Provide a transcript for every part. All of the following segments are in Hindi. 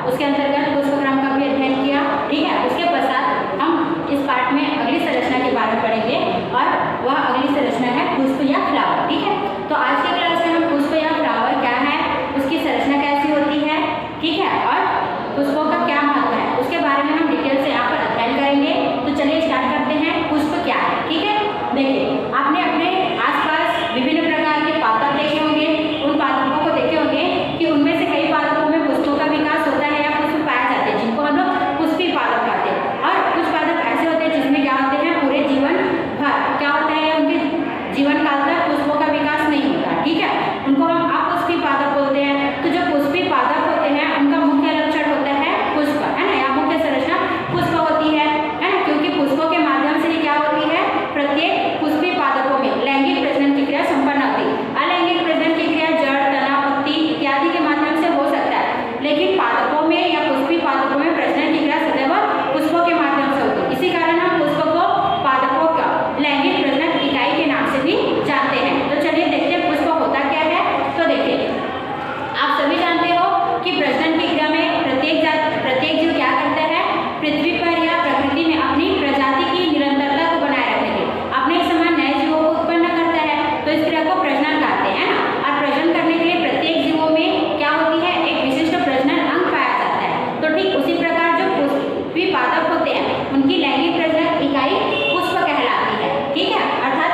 उसके अंतर्गत पुष्पक्रम का भी अध्ययन किया। ठीक है, उसके पश्चात हम इस पार्ट में अगली संरचना के बारे में पढ़ेंगे और वह अगली संरचना है पुष्प या फ्लावर। ठीक है, तो आज के क्लास में हम पुष्प या फ्लावर क्या है, उसकी संरचना कैसी होती है, ठीक है, और पुष्पों का क्या महत्व है, उसके बारे में हम डिटेल से यहाँ पर अध्ययन करेंगे। तो चलिए स्टार्ट करते हैं, पुष्प क्या है। ठीक है, देखिए आपने अपने आसपास विभिन्न प्रकार के पादप देखे होंगे, उन पादपों को देखे होंगे कि उनमें से कई पादपों में पुष्पों का विकास होता है या पुष्प पाए जाते हैं, जिनको हम लोग पुष्पीय पादप कहते हैं। और कुछ पादप ऐसे होते हैं जिसमें क्या होते हैं, पूरे जीवन भर क्या होता है, उनके जीवन काल तक पुष्पों का विकास नहीं होता। ठीक है, उनको हम अपुष्पीय पादप बोलते हैं। तो जो पुष्पीय पादप होते हैं उनका मुख्य लक्षण होता है पुष्प, है ना, या मुख्य संरचना पुष्प होती है ना, क्योंकि पुष्पों के माध्यम से क्या होती है, प्रत्येक पुष्पीय पादपों में लैंगिक प्रजनन की क्रिया संपन्न होती है। अलैंगिक प्रजनन की क्रिया जड़, तना, पत्ती इत्यादि के माध्यम से हो सकता है, लेकिन पादपों में या पुष्पीय पादपों में प्रजनन की क्रिया सदैव पुष्पों के माध्यम से होती है। इसी कारण हम पुष्प को पादपों का लैंगिक प्रजनन इकाई के नाम से भी जानते हैं। तो चलिए देखते हैं पुष्प होता क्या है। तो देखिए आप सभी जानते हो कि प्रजनन की क्रिया में प्रत्येक जीव क्या करता है, पृथ्वी पर या प्रकृति में अपनी प्रजाति की निरंतरता को बनाए रखने के लिए अपने समान नए जीवों को उत्पन्न करता है। तो इस क्रिया को प्रजनन कहते हैं ना। और प्रजनन करने के लिए प्रत्येक जीवों में क्या होती है, एक विशिष्ट प्रजनन अंग पाया जाता है। तो ठीक उसी प्रकार जो पुष्पीय पादप होते हैं उनकी लैंगिक प्रजनन इकाई पुष्प कहलाती है। ठीक है, अर्थात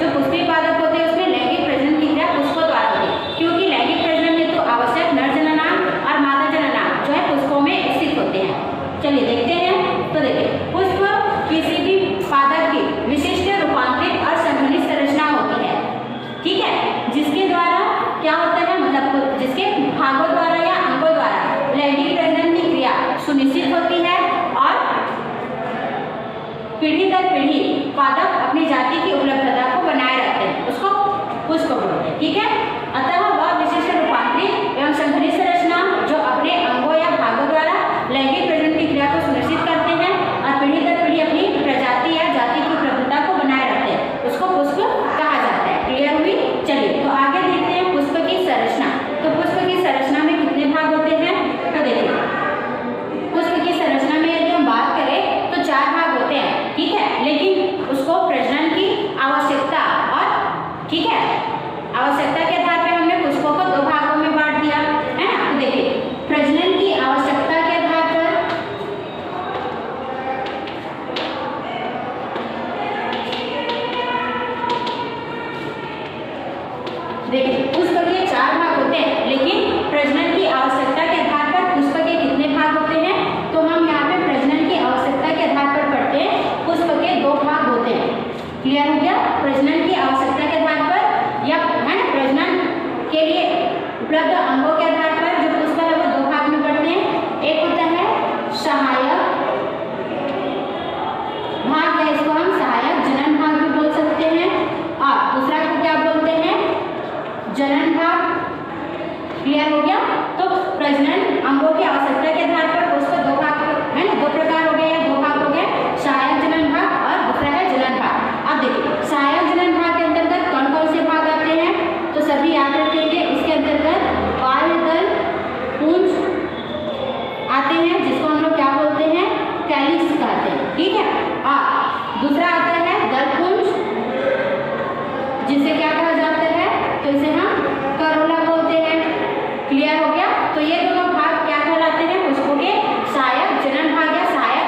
जो पुष्पीय पादप होते हैं उसमें लैंगिक प्रजनन की क्रिया पुष्पों द्वारा होती है, क्योंकि लैंगिक प्रजनन हेतु आवश्यक नर जननांग और मादा जननांग जो है पुष्पों में स्थित होते हैं। चलिए देखते हैं। तो देखिए पुष्प किसी भी पादप की विशिष्ट रूपांतरित और संघनित संरचना होती है। ठीक है, जिसके द्वारा क्या होता है, मतलब जिसके भागों द्वारा या अंगों द्वारा लैंगिक प्रजनन की क्रिया सुनिश्चित होती है और पीढ़ी दर पीढ़ी पादप अपनी जाति की उपलब्धता को बनाए रखते हैं, उसको पुष्प बोलते हैं। ठीक है, अतः वह विशिष्ट रूपांतरित एवं संघनित संरचना जो अपने अंगों या भागों द्वारा लैंगिक प्रजनन की क्रिया को सुनिश्चित करते हैं और पीढ़ी दर पीढ़ी अपनी प्रजाति या जाति की उपलब्धता को बनाए रखते हैं, उसको पुष्प कहा जाता है। क्लियर हुई? चलिए तो आगे देखते हैं पुष्प की संरचना। तो पुष्प की संरचना में कितने भाग होते हैं? तो देखिए पुष्प की संरचना में यदि हम बात करें तो 4 भाग होते हैं। ठीक है, लेकिन उसको प्रजनन की आवश्यकता और ठीक है आवश्यकता के आधार पर हमने पुष्पों को 2 भागों में बांट दिया है ना। तो देखिए प्रजनन की आवश्यकता के आधार पर देखिए पुष्प के 4 भाग होते हैं, लेकिन प्रजनन की आवश्यकता के आधार पर पुष्प के कितने भाग होते हैं? तो हम यहाँ पे प्रजनन की आवश्यकता के आधार पर पढ़ते हैं, पुष्प के 2 भाग होते हैं। क्लियर हो गया? प्रजनन की आवश्यकता के आधार पर या है ना प्रजनन के लिए उपलब्ध अंगों के आधार पर जो पुष्प है वो 2 भाग में पढ़ते हैं। एक होता है सहायक भाग या इसको हम सहायक जनन भाग भी बोल सकते हैं, और दूसरा को क्या बोलते हैं, जनन भाग। क्लियर हो गया? तो प्रजनन अंगों की आवश्यकता के आधार पर पुष्प 2 भाग है ना, 2 प्रकार हो गए या 2 भाग हो गए, सहायक जनन भाग और दूसरा है जनन भाग। अब देखिए सहायक जनन भाग के अंतर्गत कौन कौन से भाग आते हैं? तो सभी याद रखेंगे, इसके अंतर्गत बाह्य दल पुंज आते हैं, जिसको हम लोग क्या बोलते हैं, कैलिक्स कहते हैं। ठीक है, और दूसरा आता है दल पुंज, जिसे क्या कहा जाता है, तो इसे हम करोला बोलते हैं। क्लियर हो गया? तो ये दोनों भाग क्या कहलाते हैं, पुष्पों के सहायक जनन भाग या सहायक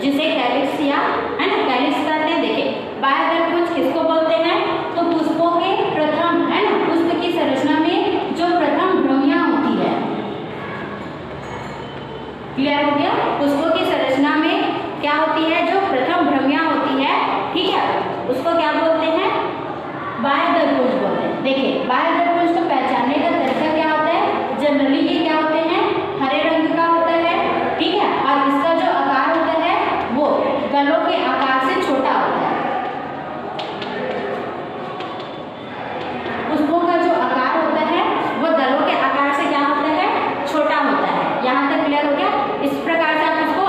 जिसे कैलिक्स या है ना कैलिक्स कहते हैं। देखिए बाह्यदल पुंज किसको बोलते हैं? तो पुष्पों के प्रथम है ना पुष्प की संरचना में जो प्रथम भ्रमियां होती है, क्लियर हो गया? पुष्पों की संरचना में क्या होती है? जो प्रथम भ्रमियां होती है, ठीक है, उसको क्या बोलते हैं? बाह्यदल पुंज बोलते हैं। देखिए बाह्यदल पुंज को पहचानने का तरीका क्या होता है? जनरली ये क्या होते हैं? हरे रंग का होता है, ठीक है, और इसका जो आकार होता है वो दलों के आकार से छोटा होता है। पुष्पों का जो आकार होता है वो दलों के आकार से क्या होता है? छोटा होता है। यहाँ तक क्लियर हो गया? इस प्रकार से आप इसको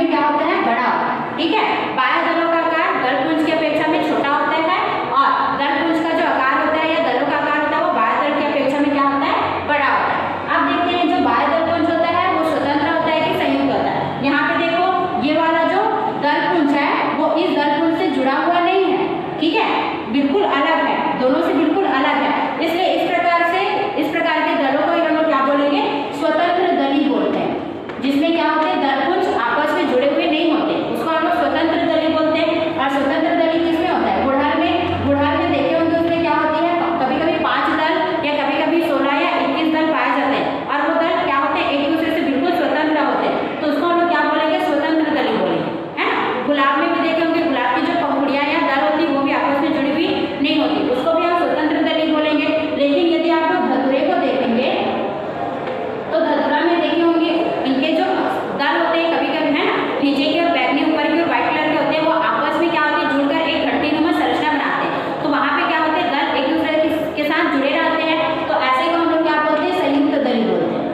में क्या होता है, बड़ा होता है। ठीक है, बाह्य दलों का आकार दलपुंज की अपेक्षा में छोटा होता है और दलपुंज का जो आकार होता है या दलों का आकार होता है वो बाह्य दल की अपेक्षा में क्या होता है, बड़ा होता है। अब देखते हैं जो बाह्य दलपुंज होता है वो स्वतंत्र होता है कि संयुक्त होता है। यहाँ पे देखो ये वाला जो दलपुंज है वो इस दलपुंज से जुड़ा हुआ नहीं है, ठीक है, बिल्कुल अलग है, दोनों से बिल्कुल अलग है। इसलिए इस प्रकार के दलों को हम लोग क्या बोलेंगे, स्वतंत्र दली बोलते हैं। जिसमें क्या होते हैं, दलपुंज आपस में जुड़े हुए नहीं होते, उसको हम लोग स्वतंत्र दली बोलते हैं। और स्वतंत्र दली किसमें होता है, गुड़हल में देखे होंगे उसमें क्या होती है, कभी कभी 5 दल या कभी कभी 16 या 21 दल पाए जाते हैं और वो दल क्या होते हैं, एक दूसरे से बिल्कुल स्वतंत्र होते हैं, तो उसको हम लोग क्या बोलेंगे, स्वतंत्र दली बोलेंगे, है ना। गुलाब में भी देखे होंगे, गुलाब की जो पंखुड़ियां या दल होती है वो भी आपस में जुड़ी हुई नहीं होती, उसको भी हम स्वतंत्र दली बोलेंगे। लेकिन यदि आप लोग धतूरे को देखेंगे तो धतूरा में देखे होंगे इनके जो दल होते हैं कभी कभी, है ना, नीचे की और बैगनी ऊपर की और व्हाइट कलर के होते हैं, वो आपस में क्या होते हैं, जुड़कर एक घंटीनुमा संरचना बनाते हैं। तो वहां पे क्या होते हैं, दल एक दूसरे के साथ जुड़े रहते हैं, तो ऐसे को हम लोग क्या बोलते हैं, संयुक्त दली बोलते हैं,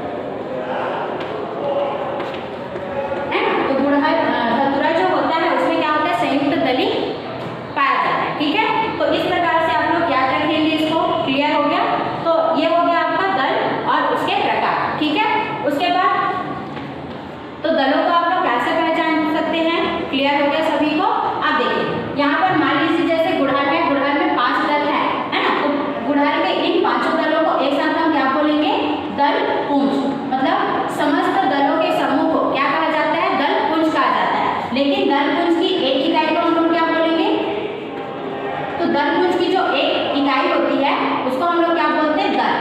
है ना। तो गुड़हल धतूरा जो होता है उसमें क्या होता है, संयुक्त दली पाया जाता है। ठीक है, तो इस प्रकार से आप लोग याद रखेंगे, इसको क्लियर हो गया। तो ये हो गया आपका दल और उसके प्रकार। ठीक है, उसके बाद तो दलों को आप लोग कैसे पहचान सकते हैं, क्लियर हो गया सभी को। अब देखिए यहाँ पर मान लीजिए जैसे गुड़हल में 5 दल है ना, तो गुड़हल के इन 5 दलों को एक साथ हम क्या बोलेंगे, दलपुंज, मतलब समस्त दलों के समूह को क्या कहा जाता है, दलपुंज कहा जाता है। लेकिन दलपुंज की एक इकाई को हम लोग क्या बोलेंगे, तो दलपुंज की जो एक इकाई होती है उसको हम लोग क्या बोलते हैं, दल।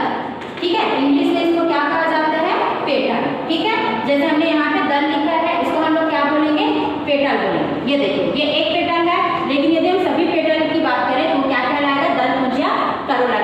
ठीक है, इंग्लिश में इसको क्या कहा जाता है, पेटल। ठीक है, जैसे हमने यहाँ पे दल लिखा है इसको हम लोग क्या बोलेंगे, पेटल बोलेंगे। ये देखिए ये एक पेटल है, लेकिन यदि हम सभी पेटल की बात करें तो क्या कहलाएगा, दलपुंज या करोला